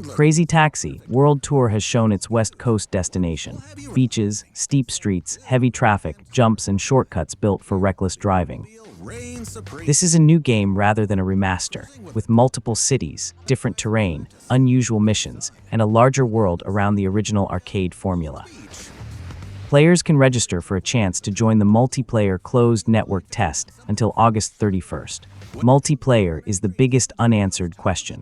Crazy Taxi World Tour has shown its West Coast destination. Beaches, steep streets, heavy traffic, jumps, and shortcuts built for reckless driving. This is a new game rather than a remaster, with multiple cities, different terrain, unusual missions, and a larger world around the original arcade formula. Players can register for a chance to join the multiplayer closed network test until August 31st. Multiplayer is the biggest unanswered question.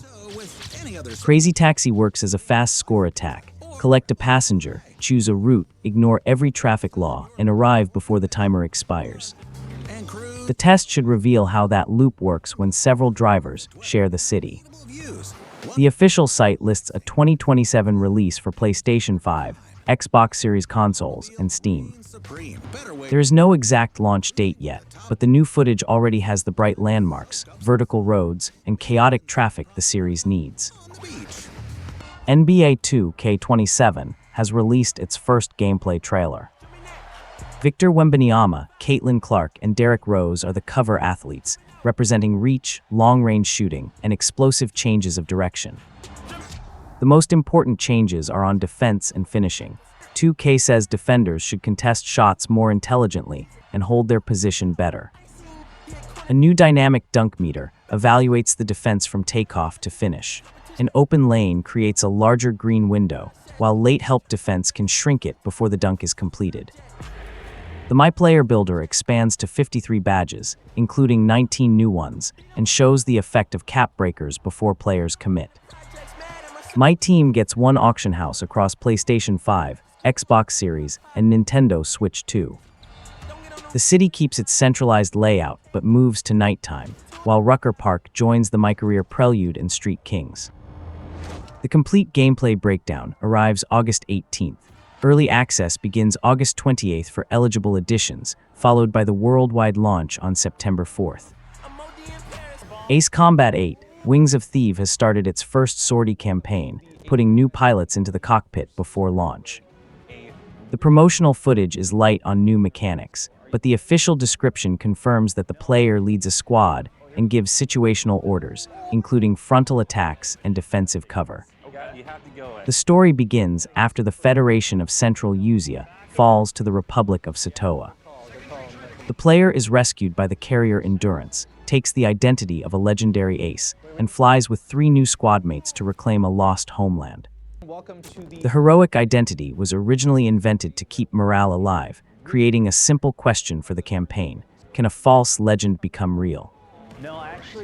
Crazy Taxi works as a fast score attack. Collect a passenger, choose a route, ignore every traffic law, and arrive before the timer expires. The test should reveal how that loop works when several drivers share the city. The official site lists a 2027 release for PlayStation 5, Xbox Series consoles, and Steam. There is no exact launch date yet, but the new footage already has the bright landmarks, vertical roads, and chaotic traffic the series needs. NBA 2K27 has released its first gameplay trailer. Victor Wembanyama, Caitlin Clark, and Derrick Rose are the cover athletes, representing reach, long-range shooting, and explosive changes of direction. The most important changes are on defense and finishing. 2K says defenders should contest shots more intelligently and hold their position better. A new dynamic dunk meter evaluates the defense from takeoff to finish. An open lane creates a larger green window, while late help defense can shrink it before the dunk is completed. The My Player Builder expands to 53 badges, including 19 new ones, and shows the effect of cap breakers before players commit. My Team gets one auction house across PlayStation 5, Xbox Series, and Nintendo Switch 2. The city keeps its centralized layout but moves to nighttime, while Rucker Park joins the MyCareer Prelude and Street Kings. The complete gameplay breakdown arrives August 18th. Early access begins August 28th for eligible editions, followed by the worldwide launch on September 4th. Ace Combat 8 Wings of Thieves has started its First Sortie campaign, putting new pilots into the cockpit before launch. The promotional footage is light on new mechanics, but the official description confirms that the player leads a squad and gives situational orders, including frontal attacks and defensive cover. The story begins after the Federation of Central Usia falls to the Republic of Satoa. The player is rescued by the carrier Endurance, takes the identity of a legendary ace, and flies with 3 new squad mates to reclaim a lost homeland. The heroic identity was originally invented to keep morale alive, creating a simple question for the campaign: can a false legend become real?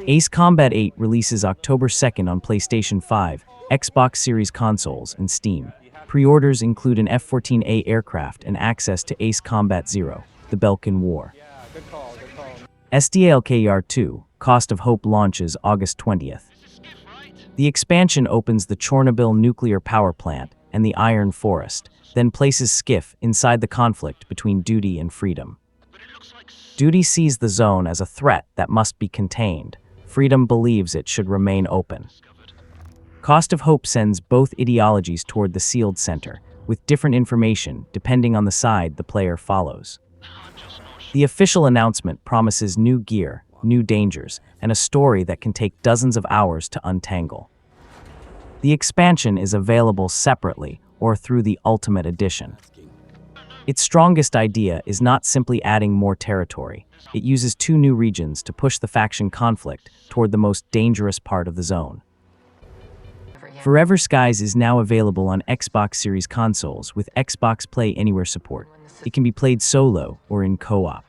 Ace Combat 8 releases October 2nd on PlayStation 5, Xbox Series consoles, and Steam. Pre-orders include an F-14A aircraft and access to Ace Combat 0, the Balkan War. S.T.A.L.K.E.R 2, Cost of Hope launches August 20th. The expansion opens the Chernobyl nuclear power plant and the Iron Forest, then places Skiff inside the conflict between duty and freedom. Duty sees the zone as a threat that must be contained. Freedom believes it should remain open. Cost of Hope sends both ideologies toward the sealed center, with different information depending on the side the player follows. The official announcement promises new gear, new dangers, and a story that can take dozens of hours to untangle. The expansion is available separately or through the Ultimate Edition. Its strongest idea is not simply adding more territory. It uses 2 new regions to push the faction conflict toward the most dangerous part of the zone. Forever Skies is now available on Xbox Series consoles with Xbox Play Anywhere support. It can be played solo or in co-op.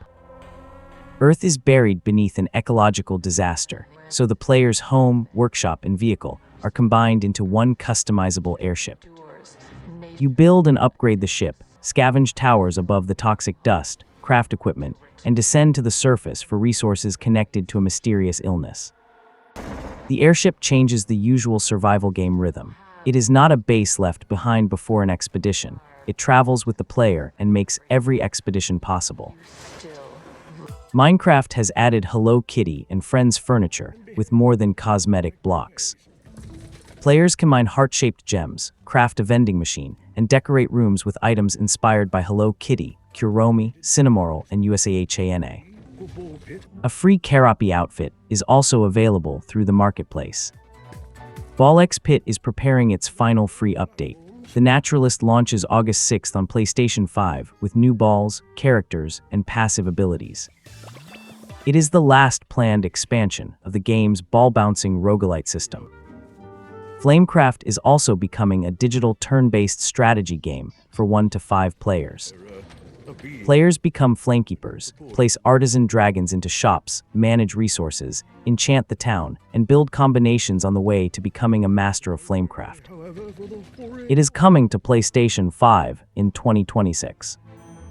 Earth is buried beneath an ecological disaster, so the player's home, workshop, and vehicle are combined into one customizable airship. You build and upgrade the ship, scavenge towers above the toxic dust, craft equipment, and descend to the surface for resources connected to a mysterious illness. The airship changes the usual survival game rhythm. It is not a base left behind before an expedition. It travels with the player and makes every expedition possible. Minecraft has added Hello Kitty and Friends furniture with more than cosmetic blocks. Players can mine heart-shaped gems, craft a vending machine, and decorate rooms with items inspired by Hello Kitty, Kuromi, Cinnamoroll, and USAHANA. A free Karapi outfit is also available through the marketplace. Ball-X Pit is preparing its final free update. The Naturalist launches August 6th on PlayStation 5 with new balls, characters, and passive abilities. It is the last planned expansion of the game's ball-bouncing roguelite system. Flamecraft is also becoming a digital turn-based strategy game for 1 to 5 players. Players become flamekeepers, place artisan dragons into shops, manage resources, enchant the town, and build combinations on the way to becoming a master of Flamecraft. It is coming to PlayStation 5 in 2026.